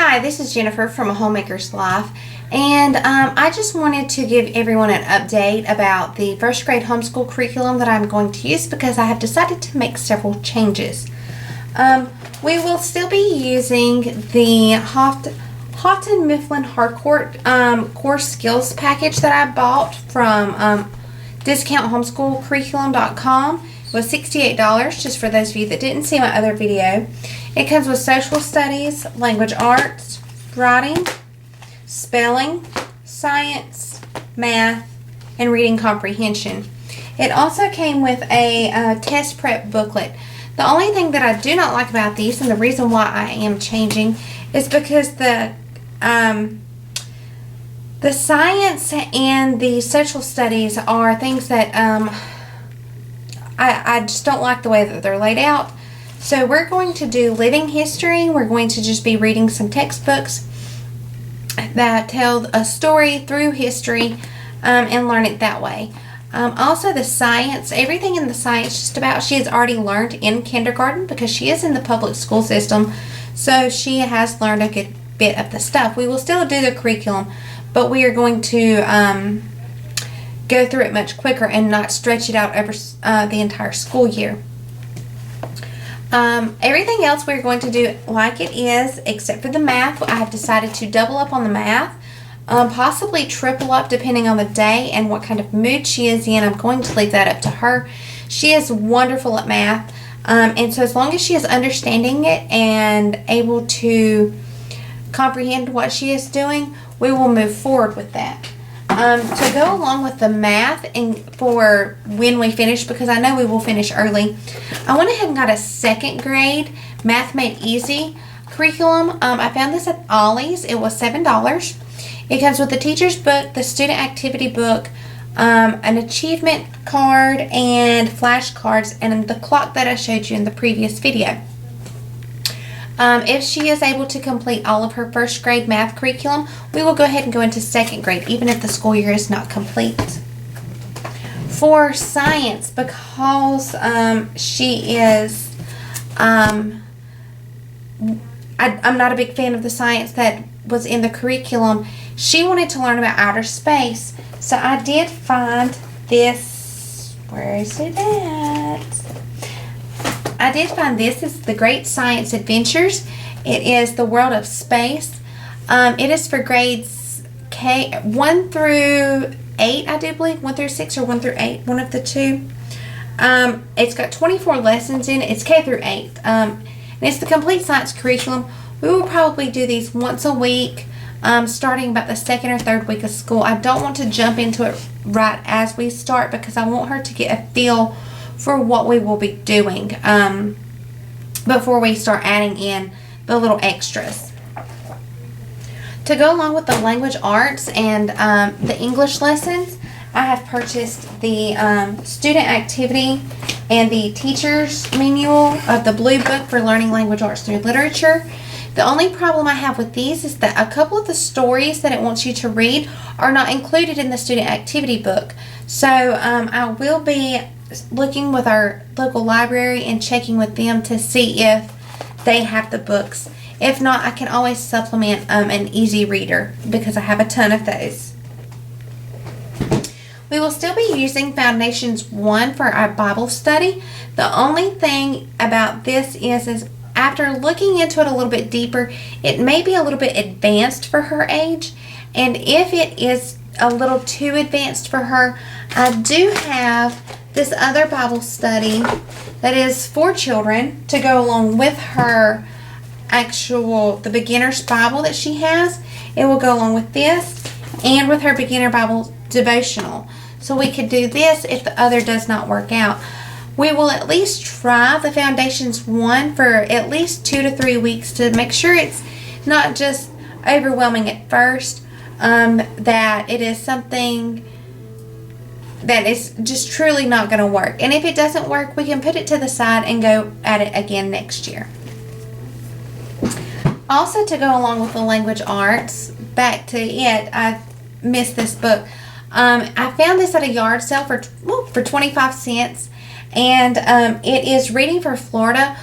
Hi, this is Jennifer from A Homemaker's Life, and I just wanted to give everyone an update about the first grade homeschool curriculum that I'm going to use because I have decided to make several changes. We will still be using the Houghton Mifflin Harcourt Core Skills package that I bought from DiscountHomeschoolCurriculum.com. It was $68, just for those of you that didn't see my other video. It comes with social studies, language arts, writing, spelling, science, math, and reading comprehension. It also came with a test prep booklet. The only thing that I do not like about these, and the reason why I am changing, is because the science and the social studies are things that I just don't like the way that they're laid out. So we're going to do living history. We're going to just be reading some textbooks that tell a story through history and learn it that way. Also the science, everything in the science just about she has already learned in kindergarten because she is in the public school system. So she has learned a good bit of the stuff. We will still do the curriculum, but we are going to go through it much quicker and not stretch it out over the entire school year. Everything else we're going to do like it is, except for the math. I have decided to double up on the math, possibly triple up depending on the day and what kind of mood she is in. I'm going to leave that up to her. She is wonderful at math, and so as long as she is understanding it and able to comprehend what she is doing, we will move forward with that. To go along with the math and for when we finish, because I know we will finish early, I went ahead and got a second grade Math Made Easy curriculum. I found this at Ollie's. It was $7. It comes with the teacher's book, the student activity book, an achievement card, and flashcards, and the clock that I showed you in the previous video. If she is able to complete all of her first grade math curriculum, we will go ahead and go into second grade, even if the school year is not complete. For science, because she is, I'm not a big fan of the science that was in the curriculum, she wanted to learn about outer space. So I did find this, where is it at? I did find this is The Great Science Adventures. It is the world of space. It is for grades K 1 through 8, I do believe. 1 through 6 or 1 through 8, one of the two. It's got 24 lessons in it. It's K through 8. And it's the complete science curriculum. We will probably do these once a week, starting about the second or third week of school. I don't want to jump into it right as we start because I want her to get a feel for what we will be doing before we start adding in the little extras. To go along with the language arts and the English lessons, I have purchased the student activity and the teacher's manual of the blue book for learning language arts through literature. The only problem I have with these is that a couple of the stories that it wants you to read are not included in the student activity book. So I will be looking with our local library and checking with them to see if they have the books. If not, I can always supplement an easy reader because I have a ton of those. We will still be using Foundations 1 for our Bible study. The only thing about this is after looking into it a little bit deeper, it may be a little bit advanced for her age, and if it is a little too advanced for her, I do have this other Bible study that is for children to go along with her the beginner's Bible that she has. It will go along with this and with her beginner Bible devotional. So we could do this if the other does not work out. We will at least try the Foundations 1 for at least 2 to 3 weeks to make sure it's not just overwhelming at first, that it is something that is just truly not going to work. And if it doesn't work, we can put it to the side and go at it again next year. Also, to go along with the language arts, back to it, I missed this book. I found this at a yard sale for 25 cents, and it is Reading for Florida.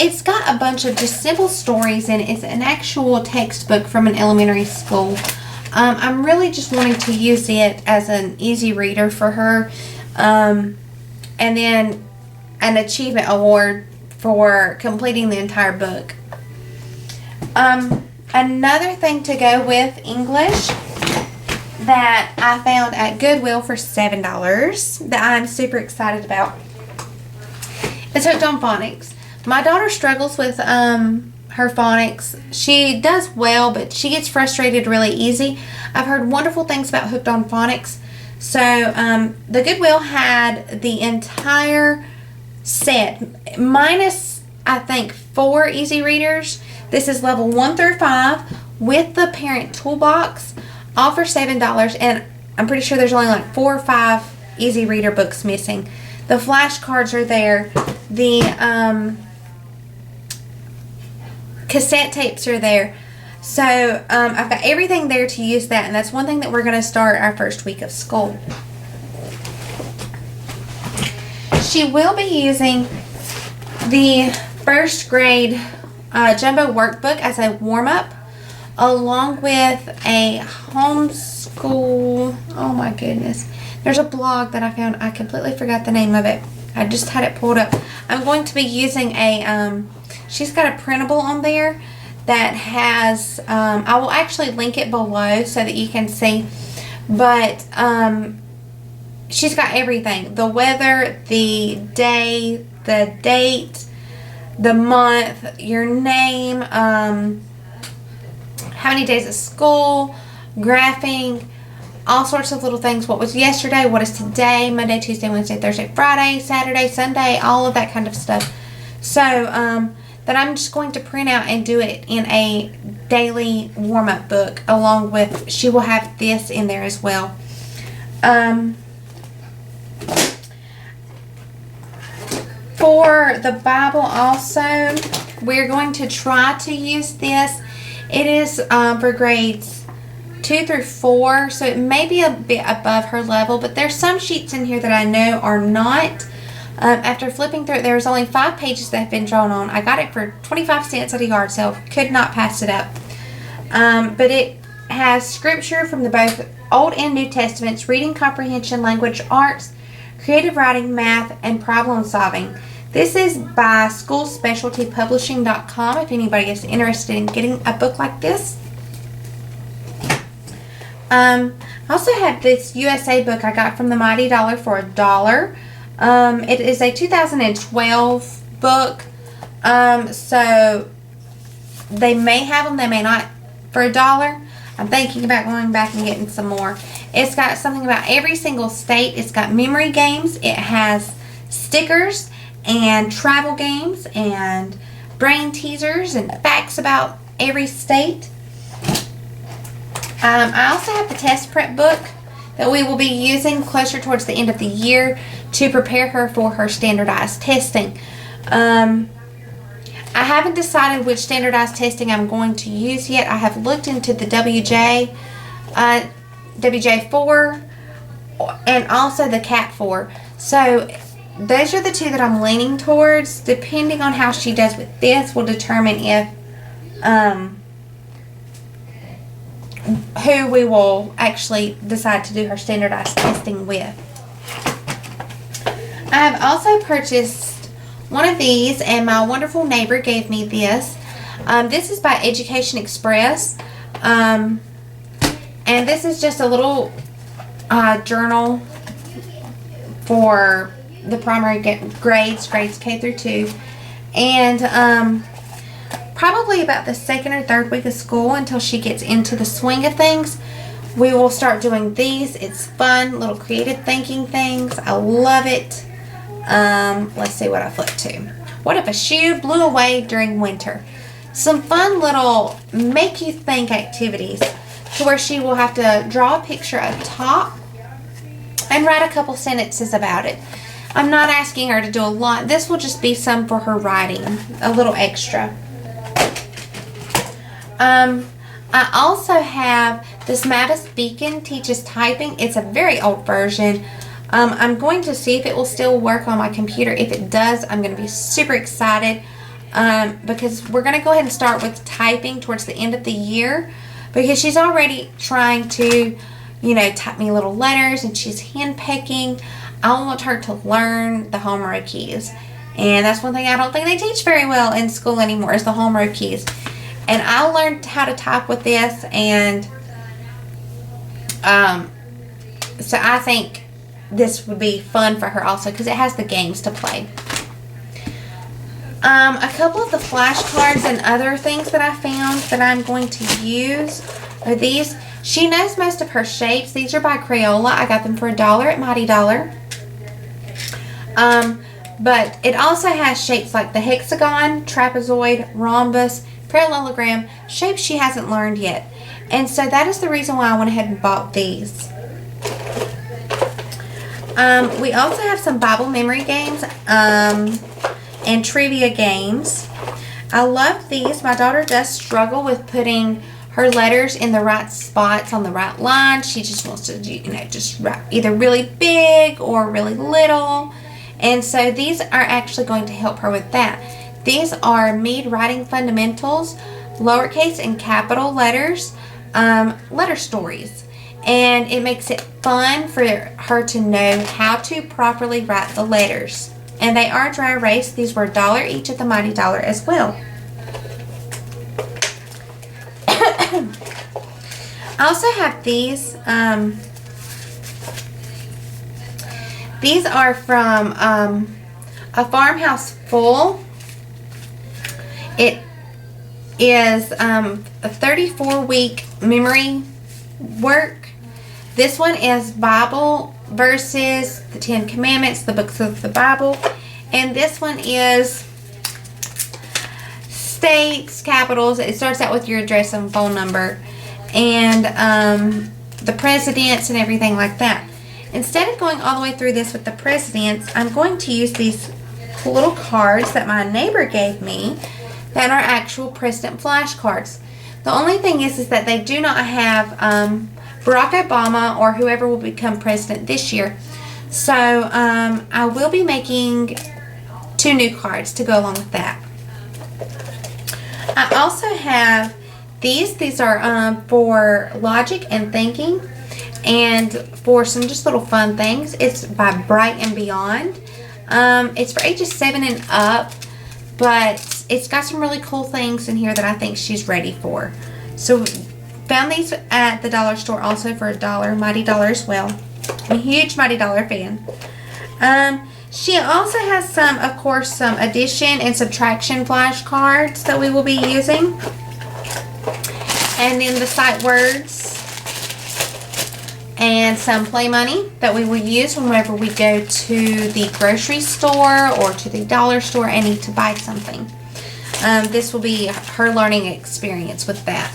it's got a bunch of just simple stories in it. It's an actual textbook from an elementary school. I'm really just wanting to use it as an easy reader for her. And then an achievement award for completing the entire book. Another thing to go with English that I found at Goodwill for $7 that I'm super excited about is Hooked on Phonics. My daughter struggles with her phonics. She does well, but she gets frustrated really easy. I've heard wonderful things about Hooked on Phonics. So the Goodwill had the entire set minus, I think, 4 easy readers. This is level 1 through 5 with the parent toolbox, all for $7, and I'm pretty sure there's only like 4 or 5 easy reader books missing. The flashcards are there. The cassette tapes are there. So I've got everything there to use that, and that's one thing that we're going to start our first week of school. She will be using the first grade jumbo workbook as a warm-up, along with a homeschool, oh my goodness, there's a blog that I found, I completely forgot the name of it, I just had it pulled up. I'm going to be using a, she's got a printable on there that has, I will actually link it below so that you can see, but she's got everything, the weather, the day, the date, the month, your name, how many days of school, graphing, all sorts of little things. What was yesterday, what is today, Monday, Tuesday, Wednesday, Thursday, Friday, Saturday, Sunday, all of that kind of stuff. So that I'm just going to print out and do it in a daily warm-up book, along with, she will have this in there as well. For the Bible also, we're going to try to use this. It is for grades 2 through 4, so it may be a bit above her level, but there's some sheets in here that I know are not. After flipping through it, there's only 5 pages that have been drawn on. I got it for 25 cents at a yard sale. Could not pass it up. But it has scripture from the both Old and New Testaments, reading comprehension, language arts, creative writing, math, and problem solving. This is by schoolspecialtypublishing.com if anybody is interested in getting a book like this. I also have this USA book I got from the Mighty Dollar for $1. It is a 2012 book, so they may have them, they may not, for $1. I'm thinking about going back and getting some more. It's got something about every single state. It's got memory games. It has stickers and travel games and brain teasers and facts about every state. I also have the test prep book that we will be using closer towards the end of the year to prepare her for her standardized testing. I haven't decided which standardized testing I'm going to use yet. I have looked into the WJ4 and also the CAT4. So those are the two that I'm leaning towards. Depending on how she does with this will determine if who we will actually decide to do her standardized testing with. I have also purchased one of these, and my wonderful neighbor gave me this. This is by Education Express, and this is just a little journal for the primary grades K through 2, and probably about the 2nd or 3rd week of school, until she gets into the swing of things, we will start doing these. It's fun, little creative thinking things. I love it. Let's see what I flipped to. What if a shoe blew away during winter? Some fun little make you think activities to where she will have to draw a picture up top and write a couple sentences about it. I'm not asking her to do a lot. This will just be some for her writing, a little extra. I also have this Mavis Beacon Teaches Typing. It's a very old version. I'm going to see if it will still work on my computer. If it does, I'm going to be super excited. because we're going to go ahead and start with typing towards the end of the year, because she's already trying to, you know, type me little letters, and she's hand pecking. I want her to learn the home row keys. And that's one thing I don't think they teach very well in school anymore, is the home row keys. And I learned how to type with this, and so I think this would be fun for her also, because it has the games to play. A couple of the flashcards and other things that I found that I'm going to use are these. She knows most of her shapes. These are by Crayola. I got them for $1 at Mighty Dollar. But it also has shapes like the hexagon, trapezoid, rhombus, parallelogram, shapes she hasn't learned yet. And so that is the reason why I went ahead and bought these. We also have some Bible memory games and trivia games. I love these. My daughter does struggle with putting her letters in the right spots on the right line. She just wants to do, you know, just write either really big or really little. And so these are actually going to help her with that. These are Mead Writing Fundamentals, lowercase and capital letters, letter stories. And it makes it fun for her to know how to properly write the letters. And they are dry erase. These were $1 each at the Mighty Dollar as well. I also have these. These are from A Farmhouse Full. It is a 34-week memory work. This one is Bible verses, the 10 Commandments, the books of the Bible. And this one is states, capitals. It starts out with your address and phone number. And the presidents and everything like that. Instead of going all the way through this with the presidents, I'm going to use these little cards that my neighbor gave me that are actual president flashcards. The only thing is that they do not have Barack Obama or whoever will become president this year. So I will be making 2 new cards to go along with that. I also have these. These are for logic and thinking, and for some just little fun things. It's by Bright and Beyond. It's for ages 7 and up, but it's got some really cool things in here that I think she's ready for. So found these at the dollar store also for $1, Mighty Dollar as well. I'm a huge Mighty Dollar fan. She also has some, of course, some addition and subtraction flashcards that we will be using. And then the sight words and some play money that we will use whenever we go to the grocery store or to the dollar store and need to buy something. This will be her learning experience with that.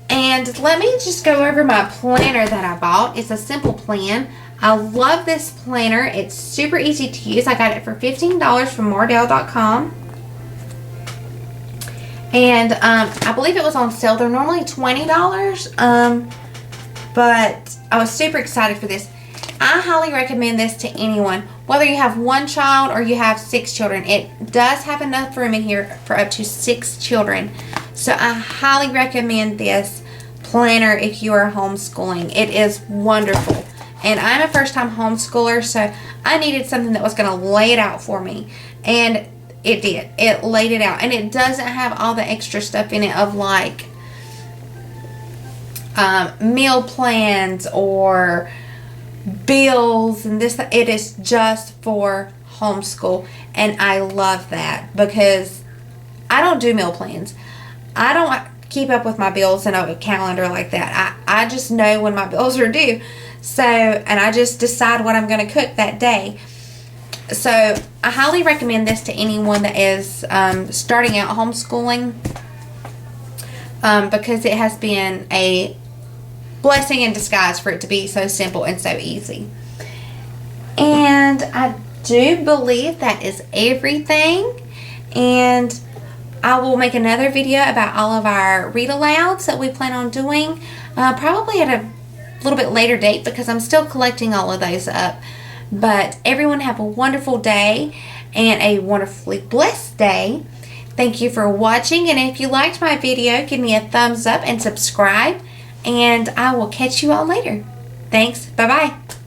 And let me just go over my planner that I bought. It's a simple plan. I love this planner. It's super easy to use. I got it for $15 from Mardel.com. And I believe it was on sale. They're normally $20. But I was super excited for this. I highly recommend this to anyone. Whether you have 1 child or you have 6 children. It does have enough room in here for up to 6 children. So I highly recommend this planner if you are homeschooling. It is wonderful. And I'm a first-time homeschooler, so I needed something that was going to lay it out for me. And it did. It laid it out. And it doesn't have all the extra stuff in it of like meal plans or bills and this. It is just for homeschool. And I love that because I don't do meal plans. I don't keep up with my bills in a calendar like that. I just know when my bills are due. So, and I just decide what I'm going to cook that day. So, I highly recommend this to anyone that is starting out homeschooling because it has been a blessing in disguise for it to be so simple and so easy. And I do believe that is everything. And I will make another video about all of our read alouds that we plan on doing, probably at a little bit later date because I'm still collecting all of those up. But everyone have a wonderful day, and a wonderfully blessed day. Thank you for watching, and if you liked my video, give me a thumbs up and subscribe, and I will catch you all later. Thanks. Bye-bye.